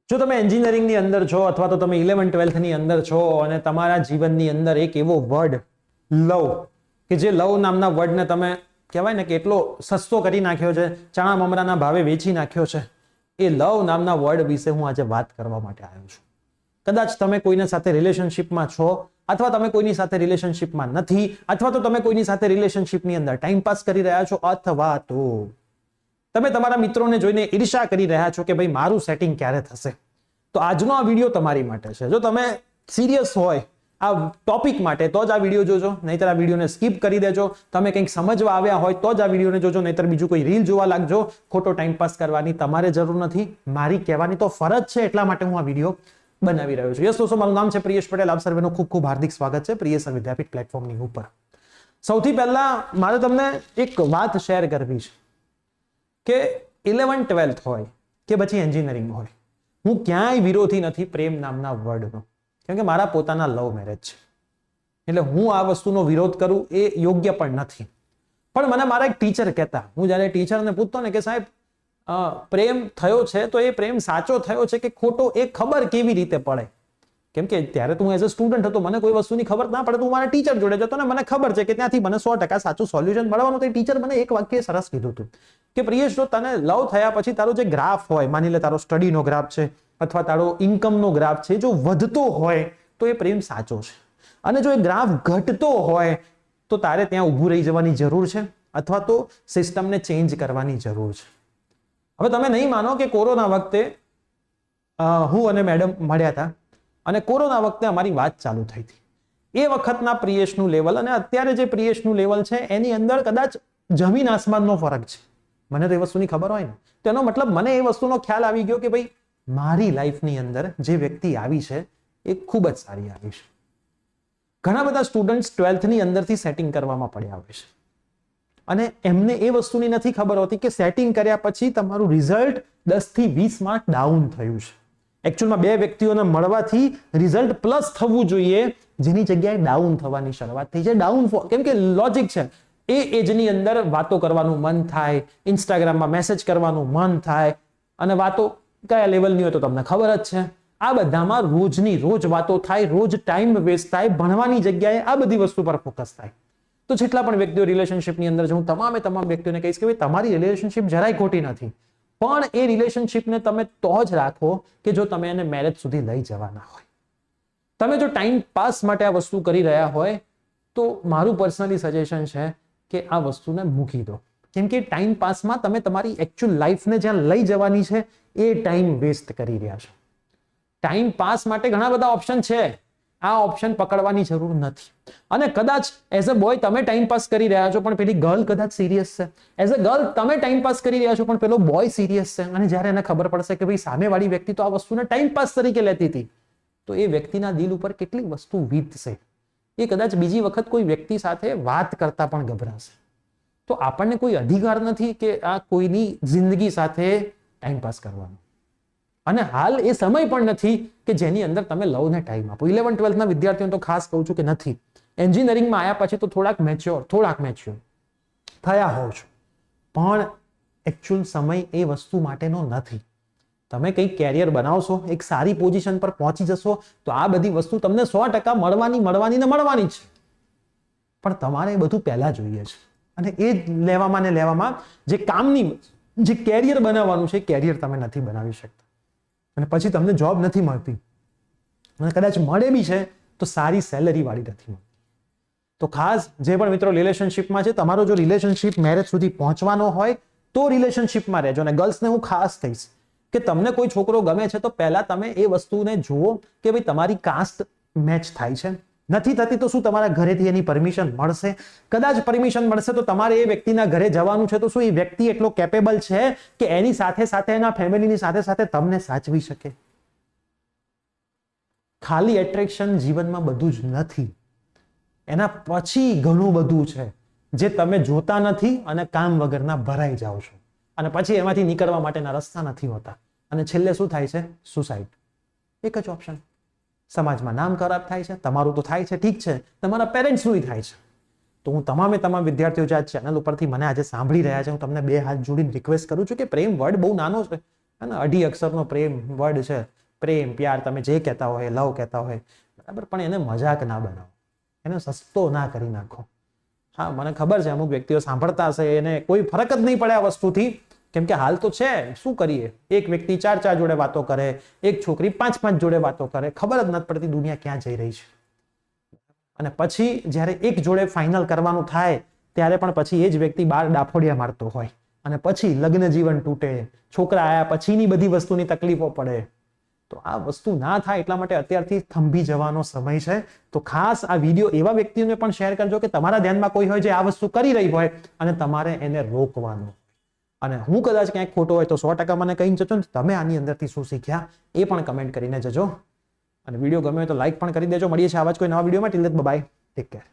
જો તમે એન્જિનિયરિંગની અંદર છો અથવા તો તમે 11-12 ની અંદર છો અને તમારા જીવનની અંદર એક એવો વર્ડ લવ કે જે લવ નામના વર્ડને તમે કહેવાય ને કે એટલો સસ્તો કરી નાખ્યો છે, ચણા મમરાના ભાવે વેચી નાખ્યો છે, એ લવ નામના વર્ડ વિશે હું આજે વાત કરવા માટે આવ્યો છું. કદાચ તમે કોઈના સાથે રિલેશનશિપમાં છો અથવા તમે કોઈની સાથે રિલેશનશિપમાં નથી અથવા તો તમે કોઈની સાથે રિલેશનશિપની અંદર ટાઈમ પાસ કરી રહ્યા છો અથવા તો તમે તમારા મિત્રોને જોઈને ઈર્ષા કરી રહ્યા છો કે ભાઈ મારું સેટિંગ ક્યારે થશે. તો આજનો આ વિડીયો તમારી માટે છે. જો તમે સિરિયસ હોય આ ટોપિક માટે તો જ આ વિડીયો જોજો, નહીતર આ વિડીયોને સ્કીપ કરી દેજો. તમે કંઈક સમજવા આવ્યા હોય તો જ આ વિડીયોને જોજો, નહીતર બીજું કોઈ રીલ જોવા લાગજો. ખોટો ટાઈમ પાસ કરવાની તમારે જરૂર નથી, મારી કહેવાની તો ફરજ છે, એટલા માટે હું આ વિડીયો બનાવી રહ્યો છું. યસ દોસ્તો, મારું નામ છે પ્રિયેશ પટેલ. આપ સર્વેનું ખૂબ ખૂબ હાર્દિક સ્વાગત છે પ્રિયેશ વિદ્યાપીઠ પ્લેટફોર્મની ઉપર. સૌથી પહેલા મારે તમને એક વાત શેર કરવી છે કે 11-12 હોય કે પછી એન્જિનિયરિંગ હોય, હું ક્યાંય વિરોધી નથી પ્રેમ નામના વર્ડનો, કેમ કે મારા પોતાના લવ મેરેજ છે, એટલે હું આ વસ્તુનો વિરોધ કરું એ યોગ્ય પણ નથી. પણ મને મારા એક ટીચર કહેતા, હું જ્યારે ટીચરને પૂછતો ને કે સાહેબ પ્રેમ થયો છે તો એ પ્રેમ સાચો થયો છે કે ખોટો, એ ખબર કેવી રીતે પડે? કેમ કે ત્યારે તું એઝ અ સ્ટુડન્ટ હતો, મને કોઈ વસ્તુની ખબર ના પડે, તું મારા ટીચર જોડે જતો ને મને ખબર છે કે ત્યાંથી મને 100% સાચું સોલ્યુશન મળવાનું. તો ટીચર મને એક વાક્ય સરસ કીધું હતું કે પ્રિયેશ, જો તને લવ થયા પછી તારો જે ગ્રાફ હોય, માની લે તારો સ્ટડીનો ગ્રાફ છે અથવા તારો ઇન્કમનો ગ્રાફ છે, જો વધતો હોય તો એ પ્રેમ સાચો છે, અને જો એ ગ્રાફ ઘટતો હોય તો તારે ત્યાં ઊભું રહી જવાની જરૂર છે અથવા તો સિસ્ટમને ચેન્જ કરવાની જરૂર છે. હવે તમે નહીં માનો કે કોરોના વખતે હું અને મેડમ મળ્યા હતા અને કોરોના વખતે અમારી વાત ચાલુ થઈ હતી. એ વખતના પ્રિયેશનું લેવલ અને અત્યારે જે પ્રિયેશનું લેવલ છે એની અંદર કદાચ જમીન આસમાનનો ફરક છે. મને તો એ વસ્તુની ખબર હોય ને, તેનો મતલબ મને એ વસ્તુનો ખ્યાલ આવી ગયો કે ભાઈ મારી લાઈફની અંદર જે વ્યક્તિ આવી છે એ ખૂબ જ સારી આવી છે. ઘણા બધા સ્ટુડન્ટ્સ 12th ની અંદરથી સેટિંગ કરવામાં પડ્યા હોય છે અને એમને એ વસ્તુની નથી ખબર હોતી કે સેટિંગ કર્યા પછી તમારું રિઝલ્ટ 10 થી 20 માર્ક ડાઉન થયું છે. એકચ્યુઅલમાં બે વ્યક્તિઓને મળવાથી રિઝલ્ટ પ્લસ થવું જોઈએ, જેની જગ્યાએ ડાઉન થવાની શરૂઆત થઈ છે. ડાઉનફોલ, કેમ કે લોજિક છે, એ એજની અંદર વાતો કરવાનું મન થાય, ઇન્સ્ટાગ્રામમાં મેસેજ કરવાનું મન થાય, અને વાતો કયા લેવલની હોય તો તમને ખબર જ છે. આ બધામાં રોજની રોજ વાતો થાય, રોજ ટાઈમ વેસ્ટ થાય, ભણવાની જગ્યાએ આ બધી વસ્તુ પર ફોકસ થાય. તો જેટલા પણ વ્યક્તિઓ રિલેશનશિપની અંદર છે, હું તમામ વ્યક્તિઓને કહીશ કે ભાઈ તમારી રિલેશનશિપ જરાય ખોટી નથી, પણ એ રિલેશનશિપને તમે તો જ રાખો કે જો તમે એને મેરેજ સુધી લઈ જવાના હોય. તમે જો ટાઈમ પાસ માટે આ વસ્તુ કરી રહ્યા હોય તો મારું પર્સનલી સજેશન છે કે આ વસ્તુને મૂકી દો, કેમ કે ટાઈમ પાસમાં તમે તમારી એકચ્યુઅલ લાઈફને જ્યાં લઈ જવાની છે એ ટાઈમ વેસ્ટ કરી રહ્યા છો. ટાઈમ પાસ માટે ઘણા બધા ઓપ્શન છે, આ ઓપ્શન પકડવાની જરૂર નથી. અને કદાચ એઝ અ બોય તમે ટાઈમ પાસ કરી રહ્યા છો પણ પેલી ગર્લ કદાચ સિરિયસ છે, એઝ અ ગર્લ તમે ટાઈમ પાસ કરી રહ્યા છો પણ પેલો બોય સિરિયસ છે, અને જ્યારે એને ખબર પડશે કે ભાઈ સામેવાળી વ્યક્તિ તો આ વસ્તુને ટાઈમ પાસ તરીકે લેતી હતી, તો એ વ્યક્તિના દિલ ઉપર કેટલી વસ્તુ વીતશે. એ કદાચ બીજી વખત કોઈ વ્યક્તિ સાથે વાત કરતા પણ ગભરાશે. તો આપણને કોઈ અધિકાર નથી કે આ કોઈની જિંદગી સાથે ટાઈમ પાસ કરવાનો, અને હાલ એ સમય પણ નથી કે જેની અંદર તમે લવને ટાઈમ આપો. 11-12 ના વિદ્યાર્થીઓને તો ખાસ કહું છું કે નથી. એન્જિનિયરિંગમાં આવ્યા પછી તો થોડાક મેચ્યોર થયા હોવ છો, પણ એકચ્યુઅલ સમય એ વસ્તુ માટેનો નથી. તમે કંઈક કેરિયર બનાવશો, એક સારી પોઝિશન પર પહોંચી જશો તો આ બધી વસ્તુ તમને 100% મળવાની છે, પણ તમારે એ બધું પહેલા જોઈએ છે. અને એ લેવામાં જે કામની જે કેરિયર બનાવવાનું છે, કેરિયર તમે નથી બનાવી શકતા, અને પછી તમને જોબ નથી મળતી, અને કદાચ મળે બી છે તો સારી સેલરી વાળી નથી મળતી. તો ખાસ જે પણ મિત્રો રિલેશનશિપમાં છે, તમારો જો રિલેશનશિપ મેરેજ સુધી પહોંચવાનો હોય તો રિલેશનશિપમાં રહેજો. અને ગર્લ્સને હું ખાસ કહીશ કે તમને કોઈ છોકરો ગમે છે તો પહેલા તમે એ વસ્તુને જુઓ કે ભાઈ તમારી કાસ્ટ મેચ થાય છે, નથી થતી તો શું તમારા ઘરેથી એની પરમિશન મળશે? કદાચ પરમિશન મળશે તો તમારે એ વ્યક્તિના ઘરે જવાનું છે, તો શું એ વ્યક્તિ એટલો કેપેબલ છે કે એની સાથે સાથે એના ફેમિલીની સાથે સાથે તમને સાચવી શકે? ખાલી એટ્રેક્શન જીવનમાં બધું જ નથી, એના પછી ઘણું બધું છે જે તમે જોતા નથી અને કામ વગરના ભરાઈ જાઓ છો, અને પછી એમાંથી નીકળવા માટેના રસ્તા નથી હોતા, અને છેલ્લે શું થાય છે? સુસાઇડ. એક જ ઓપ્શન. સમાજમાં નામ ખરાબ થાય છે, તમારું તો થાય છે, ઠીક છે, તમારા પેરેન્ટ્સનું થાય છે. તો હું તમામ વિદ્યાર્થીઓ જે આ ચેનલ ઉપરથી મને આજે સાંભળી રહ્યા છે, હું તમને બે હાથ જોડીને રિક્વેસ્ટ કરું છું કે પ્રેમ વર્ડ બહુ નાનો છે, હે ને 2.5 અક્ષરનો પ્રેમ વર્ડ છે, પ્રેમ પ્યાર તમે જે કહેતા હોય, લવ કહેતા હોય, બરાબર, પણ એને મજાક ના બનાવો, એને સસ્તો ના કરી નાખો. હા, મને ખબર છે અમુક વ્યક્તિઓ સાંભળતા હશે એને કોઈ ફરક જ નહીં પડે આ વસ્તુથી, કેમ કે હાલ તો છે, શું કરીએ, એક વ્યક્તિ 4 જોડે વાતો કરે, એક છોકરી 5 જોડે વાતો કરે, ખબર જ નથી પડતી દુનિયા ક્યાં જઈ રહી છે. અને પછી જ્યારે એક જોડે ફાઇનલ કરવાનું થાય ત્યારે પણ પછી એ જ વ્યક્તિ 12 ડાફોડિયા મારતો હોય અને પછી લગ્ન જીવન તૂટે, છોકરા આયા પછીની બધી વસ્તુની તકલીફો પડે. તો આ વસ્તુ ના થાય એટલા માટે અત્યારથી થંભી જવાનો સમય છે. તો ખાસ આ વિડીયો એવા વ્યક્તિઓને પણ શેર કરજો કે તમારા ધ્યાનમાં કોઈ હોય જે આ વસ્તુ કરી રહી હોય અને તમારે એને રોકવાનું. અને હું કદાચ ક્યાંક ખોટો હોય તો 100% મને કહીને જજો ને તમે આની અંદરથી શું શીખ્યા એ પણ કમેન્ટ કરીને જજો. અને વિડીયો ગમે તો લાઈક પણ કરી દેજો. મળીએ છીએ આવા જ કોઈ નવા વિડીયોમાં. Till then by, take care.